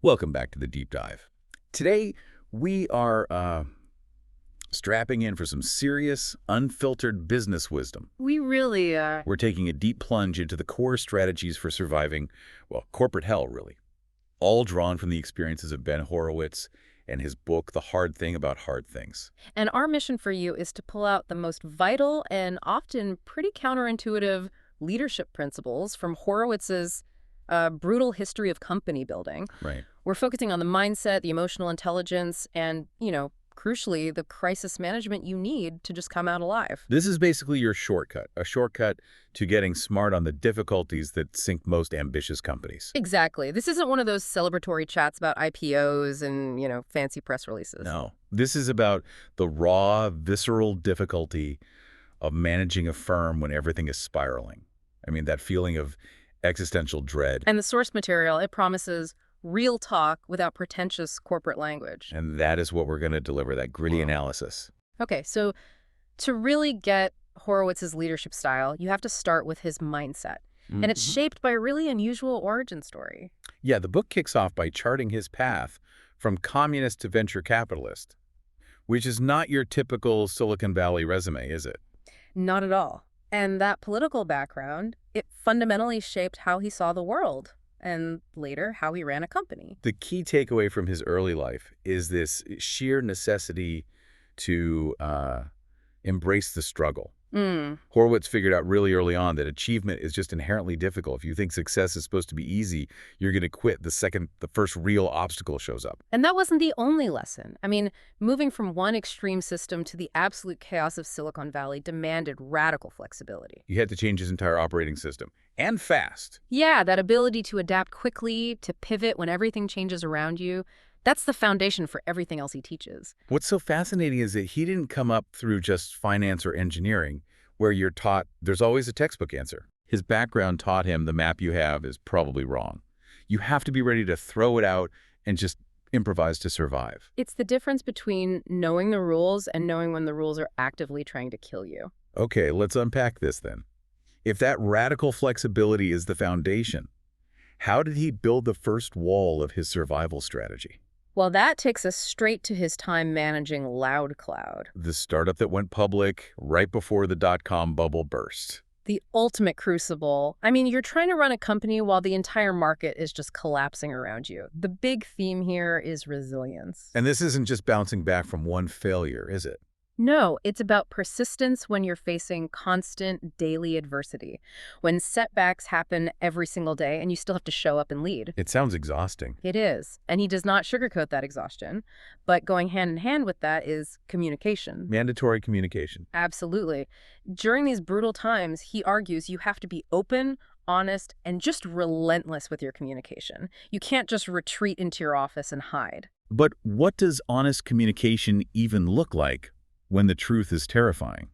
Welcome back to the Deep Dive. Today, we are strapping in for some serious, unfiltered business wisdom. We really are. We're taking a deep plunge into the core strategies for surviving, well, corporate hell, really. All drawn from the experiences of Ben Horowitz and his book, The Hard Thing About Hard Things. And our mission for you is to pull out the most vital and often pretty counterintuitive leadership principles from Horowitz's brutal history of company building. Right. We're focusing on the mindset, the emotional intelligence, and, crucially, the crisis management you need to just come out alive. This is basically your shortcut, a shortcut to getting smart on the difficulties that sink most ambitious companies. Exactly. This isn't one of those celebratory chats about IPOs and, fancy press releases. No. This is about the raw, visceral difficulty of managing a firm when everything is spiraling. I mean, that feeling of existential dread. And the source material, it promises real talk without pretentious corporate language. And that is what we're going to deliver, that gritty analysis. Okay, so to really get Horowitz's leadership style, you have to start with his mindset. And it's shaped by a really unusual origin story. Yeah, the book kicks off by charting his path from communist to venture capitalist, which is not your typical Silicon Valley resume, is it? Not at all. And that political background, it fundamentally shaped how he saw the world, and later how he ran a company. The key takeaway from his early life is this sheer necessity to embrace the struggle. Horowitz figured out really early on that achievement is just inherently difficult. If you think success is supposed to be easy, you're going to quit the first real obstacle shows up. And that wasn't the only lesson. I mean, moving from one extreme system to the absolute chaos of Silicon Valley demanded radical flexibility. He had to change his entire operating system, and fast. Yeah, that ability to adapt quickly, to pivot when everything changes around you, that's the foundation for everything else he teaches. What's so fascinating is that he didn't come up through just finance or engineering, where you're taught there's always a textbook answer. His background taught him the map you have is probably wrong. You have to be ready to throw it out and just improvise to survive. It's the difference between knowing the rules and knowing when the rules are actively trying to kill you. Okay, let's unpack this then. If that radical flexibility is the foundation, how did he build the first wall of his survival strategy? Well, that takes us straight to his time managing LoudCloud. The startup that went public right before the dot-com bubble burst. The ultimate crucible. I mean, you're trying to run a company while the entire market is just collapsing around you. The big theme here is resilience. And this isn't just bouncing back from one failure, is it? No, it's about persistence when you're facing constant daily adversity, when setbacks happen every single day and you still have to show up and lead. It sounds exhausting. It is. And he does not sugarcoat that exhaustion. But going hand in hand with that is communication. Mandatory communication. Absolutely. During these brutal times, he argues you have to be open, honest, and just relentless with your communication. You can't just retreat into your office and hide. But what does honest communication even look like when the truth is terrifying?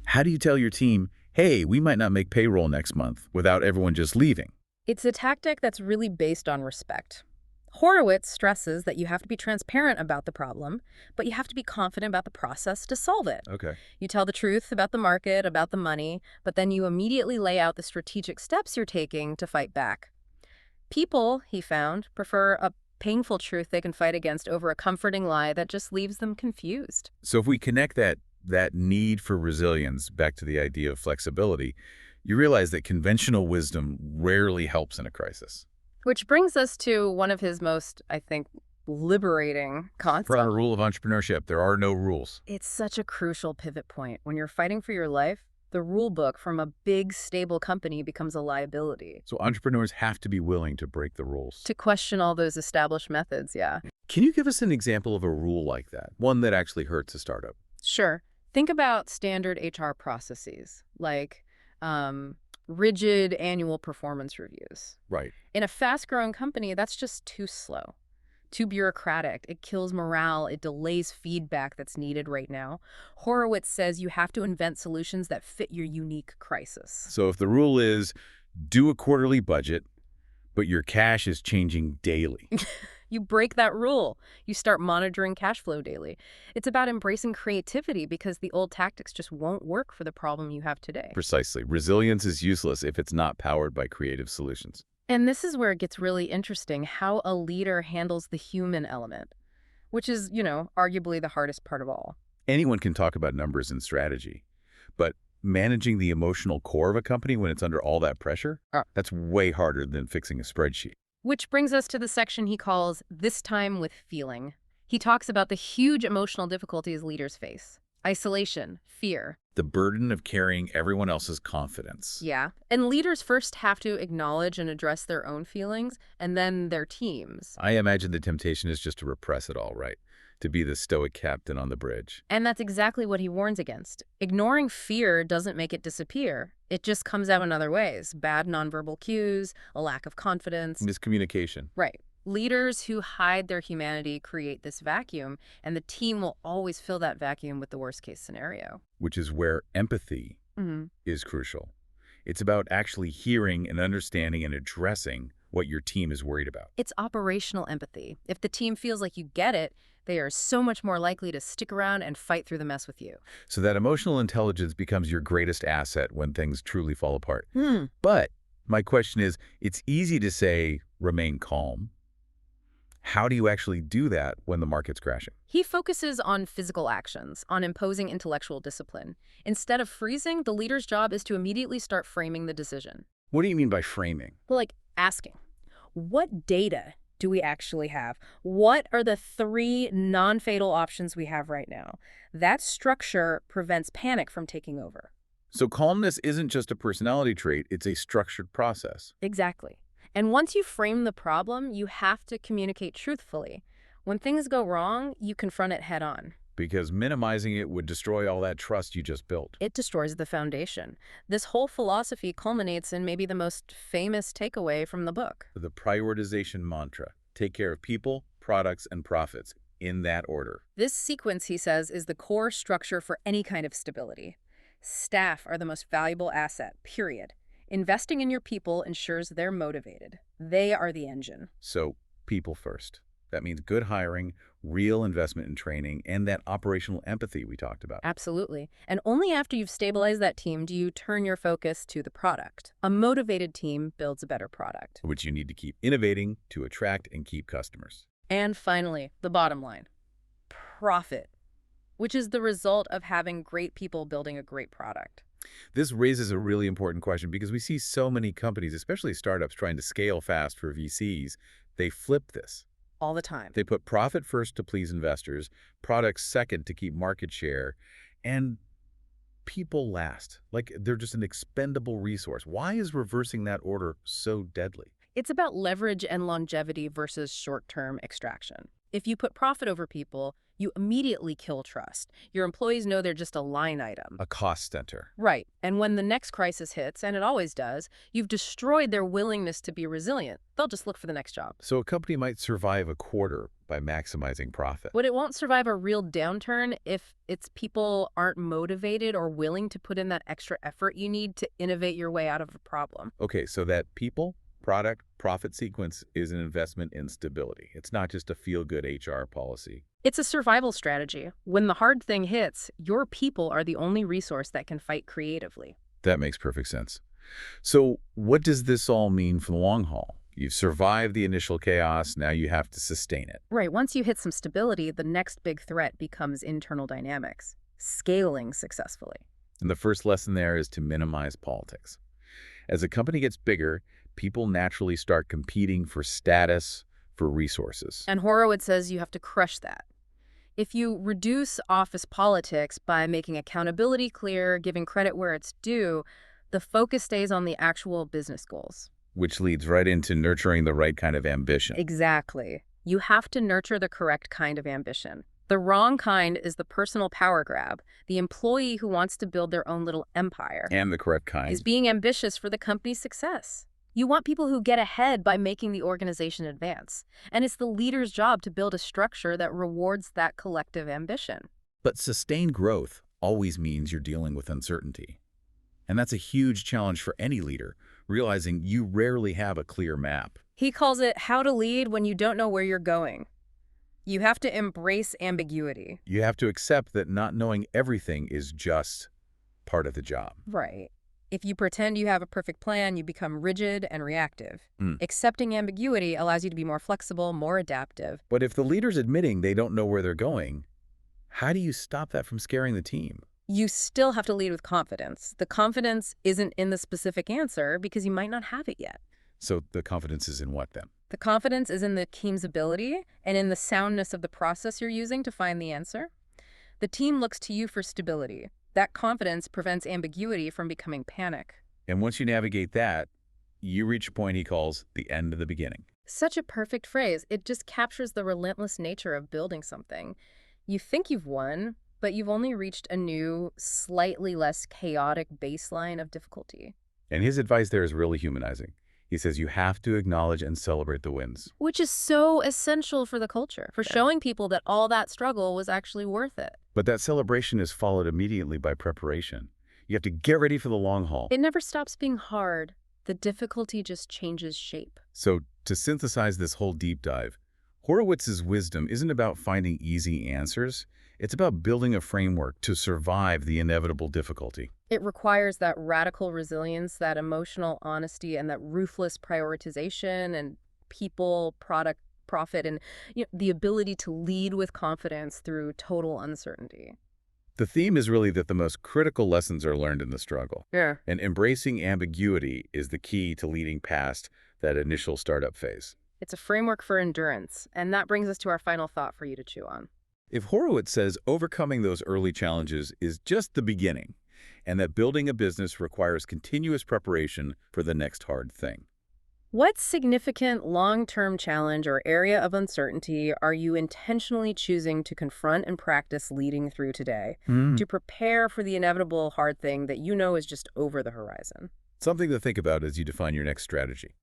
How do you tell your team, hey, we might not make payroll next month, without everyone just leaving? It's a tactic that's really based on respect. Horowitz stresses that you have to be transparent about the problem, but you have to be confident about the process to solve it. Okay. You tell the truth about the market, about the money, but then you immediately lay out the strategic steps you're taking to fight back. People, he found, prefer a painful truth they can fight against over a comforting lie that just leaves them confused. So if we connect that need for resilience back to the idea of flexibility, you realize that conventional wisdom rarely helps in a crisis. Which brings us to one of his most, I think, liberating concepts. For our rule of entrepreneurship, there are no rules. It's such a crucial pivot point. When you're fighting for your life, the rule book from a big, stable company becomes a liability. So entrepreneurs have to be willing to break the rules. To question all those established methods, yeah. Can you give us an example of a rule like that? One that actually hurts a startup? Sure. Think about standard HR processes, like rigid annual performance reviews. Right. In a fast-growing company, that's just too slow. Too bureaucratic. It kills morale. It delays feedback that's needed right now. Horowitz says you have to invent solutions that fit your unique crisis. So if the rule is do a quarterly budget, but your cash is changing daily. You break that rule. You start monitoring cash flow daily. It's about embracing creativity because the old tactics just won't work for the problem you have today. Precisely. Resilience is useless if it's not powered by creative solutions. And this is where it gets really interesting, how a leader handles the human element, which is, arguably the hardest part of all. Anyone can talk about numbers and strategy, but managing the emotional core of a company when it's under all that pressure, that's way harder than fixing a spreadsheet. Which brings us to the section he calls This Time with Feeling. He talks about the huge emotional difficulties leaders face. Isolation, fear. The burden of carrying everyone else's confidence. Yeah. And leaders first have to acknowledge and address their own feelings, and then their teams. I imagine the temptation is just to repress it all, right? To be the stoic captain on the bridge. And that's exactly what he warns against. Ignoring fear doesn't make it disappear. It just comes out in other ways. Bad nonverbal cues, a lack of confidence. Miscommunication. Right. Leaders who hide their humanity create this vacuum, and the team will always fill that vacuum with the worst-case scenario. Which is where empathy is crucial. It's about actually hearing and understanding and addressing what your team is worried about. It's operational empathy. If the team feels like you get it, they are so much more likely to stick around and fight through the mess with you. So that emotional intelligence becomes your greatest asset when things truly fall apart. But my question is, it's easy to say, remain calm. How do you actually do that when the market's crashing? He focuses on physical actions, on imposing intellectual discipline. Instead of freezing, the leader's job is to immediately start framing the decision. What do you mean by framing? Well, like asking, what data do we actually have? What are the 3 non-fatal options we have right now? That structure prevents panic from taking over. So calmness isn't just a personality trait, it's a structured process. Exactly. And once you frame the problem, you have to communicate truthfully. When things go wrong, you confront it head on. Because minimizing it would destroy all that trust you just built. It destroys the foundation. This whole philosophy culminates in maybe the most famous takeaway from the book. The prioritization mantra. Take care of people, products, and profits, in that order. This sequence, he says, is the core structure for any kind of stability. Staff are the most valuable asset, period. Investing in your people ensures they're motivated. They are the engine. So, people first. That means good hiring, real investment in training, and that operational empathy we talked about. Absolutely. And only after you've stabilized that team do you turn your focus to the product. A motivated team builds a better product. Which you need to keep innovating to attract and keep customers. And finally, the bottom line. Profit, which is the result of having great people building a great product. This raises a really important question because we see so many companies, especially startups, trying to scale fast for VCs. They flip this. All the time. They put profit first to please investors, products second to keep market share, and people last. Like they're just an expendable resource. Why is reversing that order so deadly? It's about leverage and longevity versus short-term extraction. If you put profit over people, you immediately kill trust. Your employees know they're just a line item. A cost center. Right. And when the next crisis hits, and it always does, you've destroyed their willingness to be resilient. They'll just look for the next job. So a company might survive a quarter by maximizing profit. But it won't survive a real downturn if its people aren't motivated or willing to put in that extra effort you need to innovate your way out of a problem. Okay, so that people, product, profit sequence is an investment in stability. It's not just a feel-good HR policy. It's a survival strategy. When the hard thing hits, your people are the only resource that can fight creatively. That makes perfect sense. So what does this all mean for the long haul? You've survived the initial chaos, now you have to sustain it. Right. Once you hit some stability, the next big threat becomes internal dynamics, scaling successfully. And the first lesson there is to minimize politics. As a company gets bigger, people naturally start competing for status, for resources. And Horowitz says you have to crush that. If you reduce office politics by making accountability clear, giving credit where it's due, the focus stays on the actual business goals. Which leads right into nurturing the right kind of ambition. Exactly. You have to nurture the correct kind of ambition. The wrong kind is the personal power grab, the employee who wants to build their own little empire. And the correct kind is being ambitious for the company's success. You want people who get ahead by making the organization advance. And it's the leader's job to build a structure that rewards that collective ambition. But sustained growth always means you're dealing with uncertainty. And that's a huge challenge for any leader, realizing you rarely have a clear map. He calls it how to lead when you don't know where you're going. You have to embrace ambiguity. You have to accept that not knowing everything is just part of the job. Right. If you pretend you have a perfect plan, you become rigid and reactive. Mm. Accepting ambiguity allows you to be more flexible, more adaptive. But if the leader's admitting they don't know where they're going, how do you stop that from scaring the team? You still have to lead with confidence. The confidence isn't in the specific answer because you might not have it yet. So the confidence is in what then? The confidence is in the team's ability and in the soundness of the process you're using to find the answer. The team looks to you for stability. That confidence prevents ambiguity from becoming panic. And once you navigate that, you reach a point he calls the end of the beginning. Such a perfect phrase. It just captures the relentless nature of building something. You think you've won, but you've only reached a new, slightly less chaotic baseline of difficulty. And his advice there is really humanizing. He says you have to acknowledge and celebrate the wins. Which is so essential for the culture, for showing people that all that struggle was actually worth it. But that celebration is followed immediately by preparation. You have to get ready for the long haul. It never stops being hard. The difficulty just changes shape. So to synthesize this whole deep dive, Horowitz's wisdom isn't about finding easy answers. It's about building a framework to survive the inevitable difficulty. It requires that radical resilience, that emotional honesty, and that ruthless prioritization and people, product, profit, and the ability to lead with confidence through total uncertainty. The theme is really that the most critical lessons are learned in the struggle. Yeah. And embracing ambiguity is the key to leading past that initial startup phase. It's a framework for endurance, and that brings us to our final thought for you to chew on. If Horowitz says overcoming those early challenges is just the beginning, and that building a business requires continuous preparation for the next hard thing. What significant long-term challenge or area of uncertainty are you intentionally choosing to confront and practice leading through today to prepare for the inevitable hard thing that you know is just over the horizon? Something to think about as you define your next strategy.